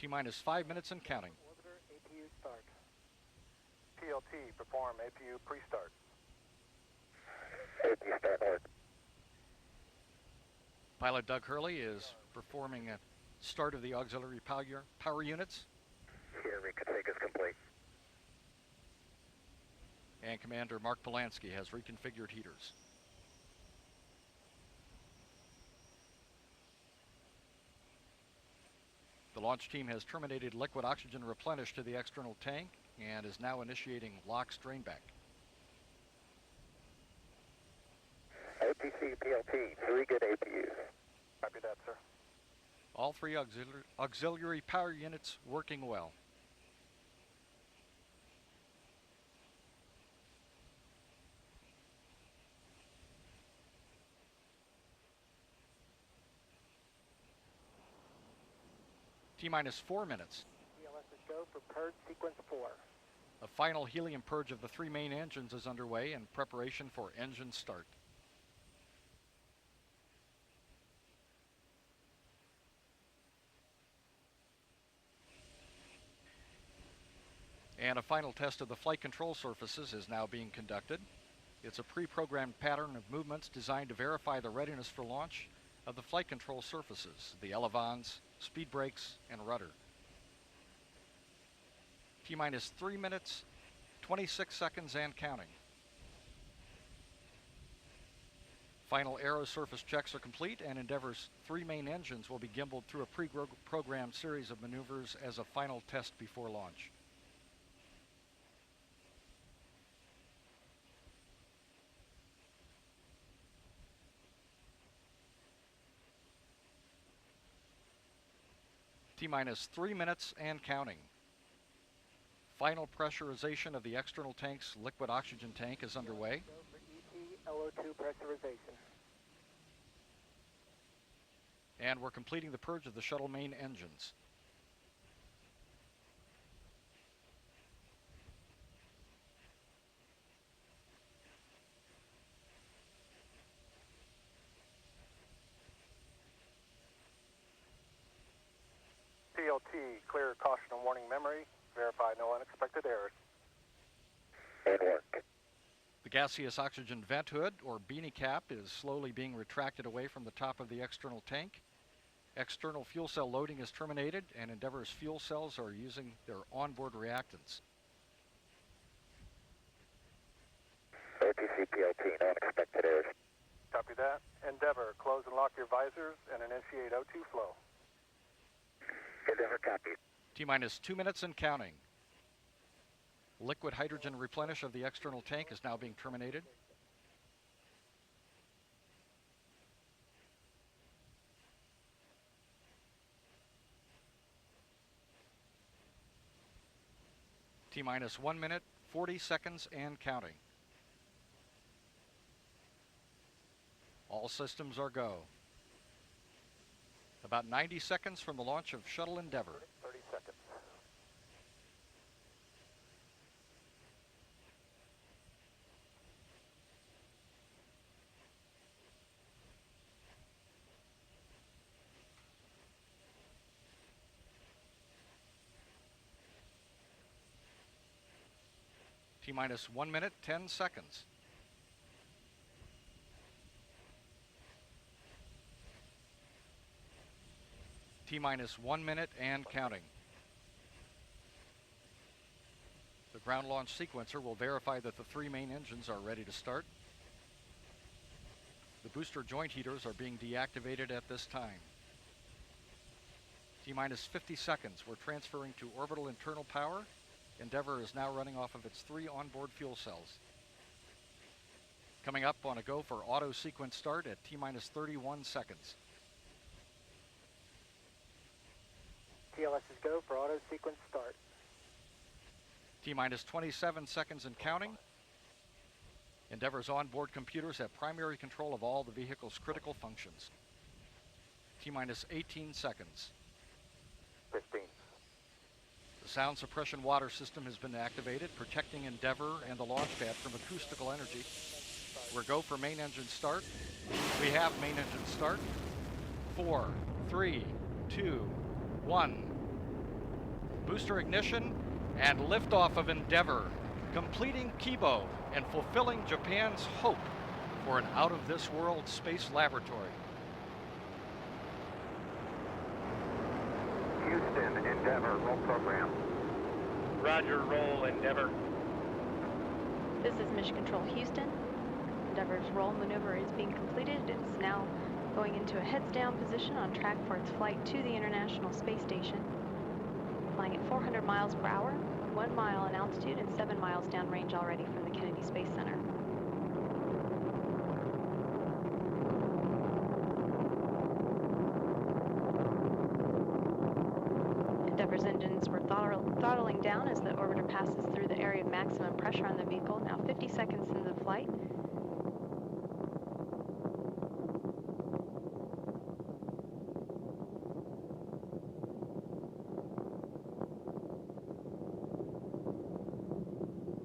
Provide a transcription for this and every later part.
T-minus 5 minutes and counting. Orbiter APU start. PLT, perform APU pre-start. APU start hard. Pilot Doug Hurley is performing a start of the auxiliary power units. Here, reconfig is complete. And Commander Mark Polanski has reconfigured heaters. The launch team has terminated liquid oxygen replenish to the external tank and is now initiating LOX drainback. APC, PLT, 3 good APUs. Copy that, sir. All 3 auxiliary power units working well. T-minus 4 minutes. TLS is go for purge sequence 4. A final helium purge of the 3 main engines is underway in preparation for engine start. And a final test of the flight control surfaces is now being conducted. It's a pre-programmed pattern of movements designed to verify the readiness for launch of the flight control surfaces, the elevons, speed brakes, and rudder. T-minus 3 minutes, 26 seconds and counting. Final aero surface checks are complete, and Endeavour's 3 main engines will be gimbaled through a pre-programmed series of maneuvers as a final test before launch. T-minus 3 minutes and counting. Final pressurization of the external tank's liquid oxygen tank is underway. Go for ET LO2 pressurization. And we're completing the purge of the shuttle main engines. PLT, clear caution and warning memory. Verify no unexpected errors. Good work. The gaseous oxygen vent hood, or beanie cap, is slowly being retracted away from the top of the external tank. External fuel cell loading is terminated, and Endeavour's fuel cells are using their onboard reactants. APC, PLT, no unexpected errors. Copy that. Endeavour, close and lock your visors and initiate O2 flow. Endeavour copied. T-minus 2 minutes and counting. Liquid hydrogen replenish of the external tank is now being terminated. T-minus 1 minute, 40 seconds and counting. All systems are go. About 90 seconds from the launch of Shuttle Endeavour. 30 seconds. T-minus 1 minute, 10 seconds. T-minus 1 minute and counting. The ground launch sequencer will verify that the 3 main engines are ready to start. The booster joint heaters are being deactivated at this time. T-minus 50 seconds. We're transferring to orbital internal power. Endeavour is now running off of its 3 onboard fuel cells. Coming up on a go for auto sequence start at T-minus 31 seconds. TLS is go for auto sequence start. T-minus 27 seconds and counting. Endeavour's onboard computers have primary control of all the vehicle's critical functions. T-minus 18 seconds. 15. The sound suppression water system has been activated, protecting Endeavour and the launch pad from acoustical energy. We're go for main engine start. We have main engine start. 4, 3, 2, 1. booster ignition, and liftoff of Endeavour, completing Kibo and fulfilling Japan's hope for an out-of-this-world space laboratory. Houston, Endeavour, roll program. Roger, roll Endeavour. This is Mission Control Houston. Endeavour's roll maneuver is being completed. It is now going into a heads-down position on track for its flight to the International Space Station. Flying at 400 miles per hour, 1 mile in altitude and 7 miles downrange already from the Kennedy Space Center. Endeavour's engines were throttling down as the orbiter passes through the area of maximum pressure on the vehicle, now 50 seconds into the flight.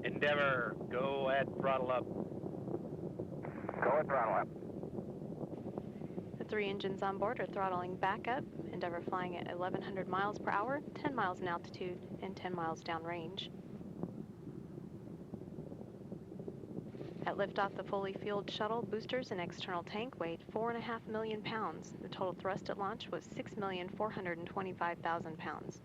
Endeavour, go at throttle up. Go at throttle up. The 3 engines on board are throttling back up. Endeavour flying at 1,100 miles per hour, 10 miles in altitude, and 10 miles downrange. At liftoff, the fully fueled shuttle boosters and external tank weighed 4.5 million pounds. The total thrust at launch was 6,425,000 pounds.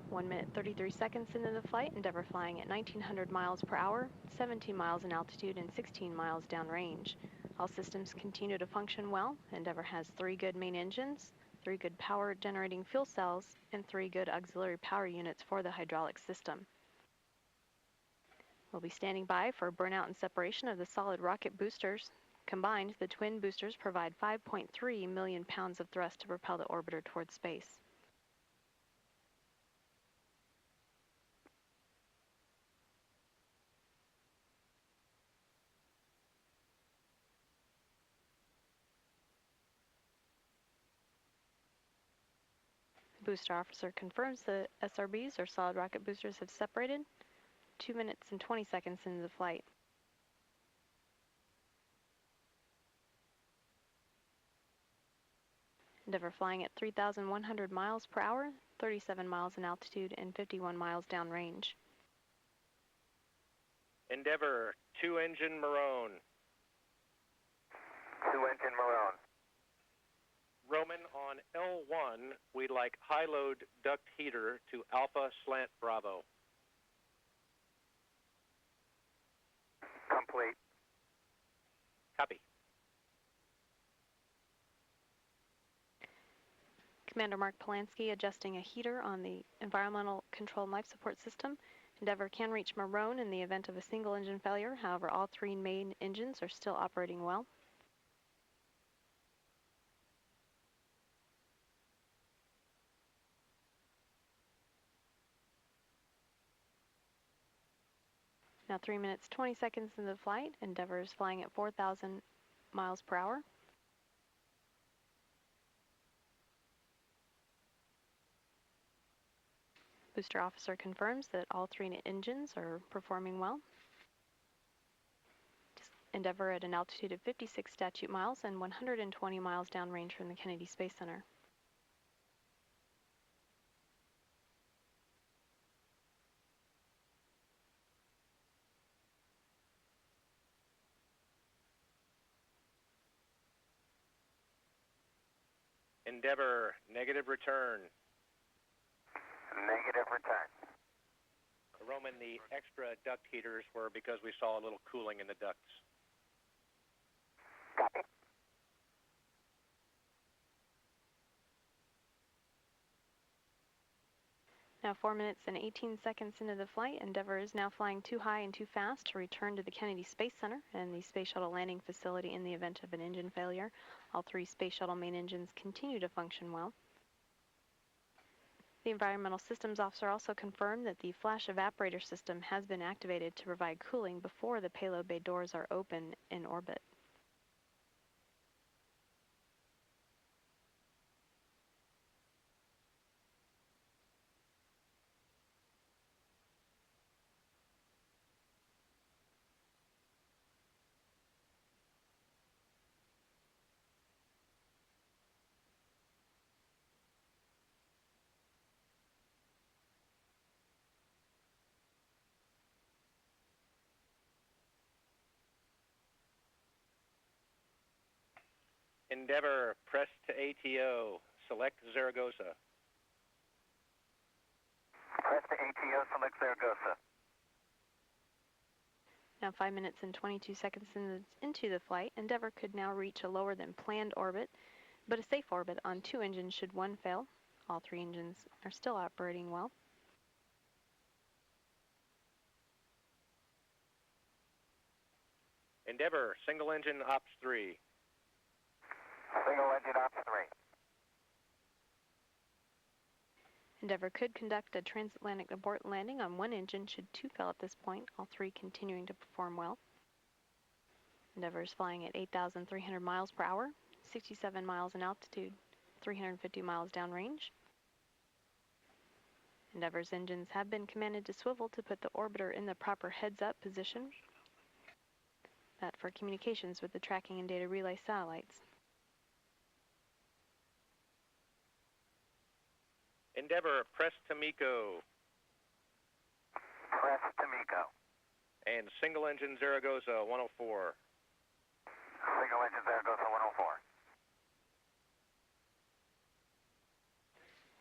1 minute 33 seconds into the flight, Endeavour flying at 1,900 miles per hour, 17 miles in altitude, and 16 miles downrange. All systems continue to function well. Endeavour has 3 good main engines, 3 good power generating fuel cells, and 3 good auxiliary power units for the hydraulic system. We'll be standing by for burnout and separation of the solid rocket boosters. Combined, the twin boosters provide 5.3 million pounds of thrust to propel the orbiter towards space. Booster officer confirms the SRBs, or solid rocket boosters, have separated 2 minutes and 20 seconds into the flight. Endeavour flying at 3,100 miles per hour, 37 miles in altitude, and 51 miles downrange. Endeavour, 2-engine Marone. 2-engine Marone. Roman, on L1, we'd like high-load duct heater to Alpha Slant Bravo. Complete. Copy. Commander Mark Polanski adjusting a heater on the environmental control and life support system. Endeavour can reach Marone in the event of a single engine failure. However, all 3 main engines are still operating well. Now 3 minutes, 20 seconds into the flight. Endeavour is flying at 4,000 miles per hour. Booster officer confirms that all 3 engines are performing well. Endeavour at an altitude of 56 statute miles and 120 miles downrange from the Kennedy Space Center. Endeavour, negative return. Negative return. Roman, the extra duct heaters were because we saw a little cooling in the ducts. Copy. Now 4 minutes and 18 seconds into the flight, Endeavour is now flying too high and too fast to return to the Kennedy Space Center and the Space Shuttle landing facility in the event of an engine failure. All 3 Space Shuttle main engines continue to function well. The Environmental Systems Officer also confirmed that the flash evaporator system has been activated to provide cooling before the payload bay doors are open in orbit. Endeavour, press to ATO. Select Zaragoza. Press to ATO, select Zaragoza. Now 5 minutes and 22 seconds into the flight, Endeavour could now reach a lower than planned orbit, but a safe orbit on 2 engines should one fail. All 3 engines are still operating well. Endeavour, single engine ops 3. Single engine ops 3. Endeavour could conduct a transatlantic abort landing on 1 engine should 2 fail at this point, all 3 continuing to perform well. Endeavour is flying at 8,300 miles per hour, 67 miles in altitude, 350 miles downrange. Endeavour's engines have been commanded to swivel to put the orbiter in the proper heads-up position. That for communications with the tracking and data relay satellites. Endeavour, press to MECO. Press to MECO. And single engine Zaragoza 104. Single engine Zaragoza 104.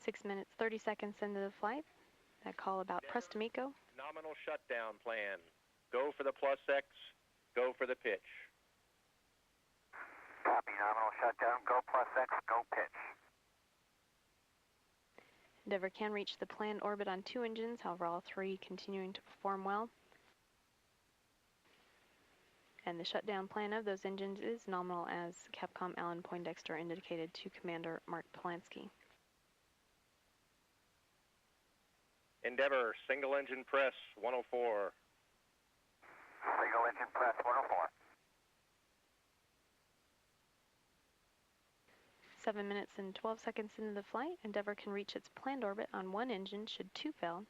6 minutes, 30 seconds into the flight. That call about press to MECO. Nominal shutdown plan. Go for the plus X. Go for the pitch. Copy, nominal shutdown. Go plus X, go pitch. Endeavour can reach the planned orbit on 2 engines, however all 3 continuing to perform well. And the shutdown plan of those engines is nominal, as Capcom Alan Poindexter indicated to Commander Mark Polanski. Endeavour, single engine press 104. Single engine press 104. 7 minutes and 12 seconds into the flight, Endeavour can reach its planned orbit on 1 engine should 2 fail,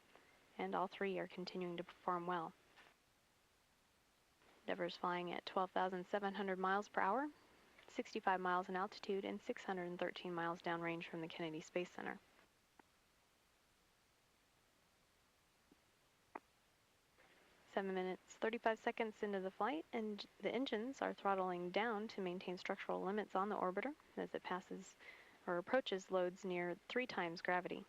and all 3 are continuing to perform well. Endeavour is flying at 12,700 miles per hour, 65 miles in altitude, and 613 miles downrange from the Kennedy Space Center. 7 minutes, 35 seconds into the flight, and the engines are throttling down to maintain structural limits on the orbiter as it passes or approaches loads near 3 times gravity.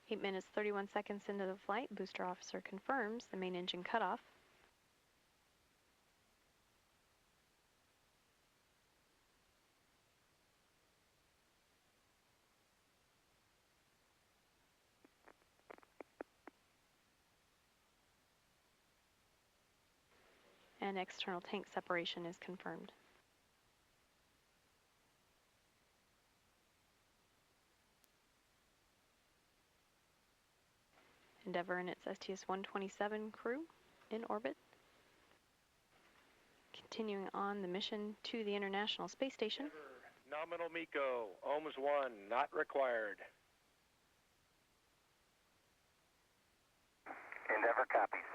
Eight minutes, 31 seconds into the flight, booster officer confirms the main engine cutoff. And external tank separation is confirmed. Endeavour and its STS-127 crew in orbit, continuing on the mission to the International Space Station. Nominal MECO, ohms 1, not required. Endeavour copies.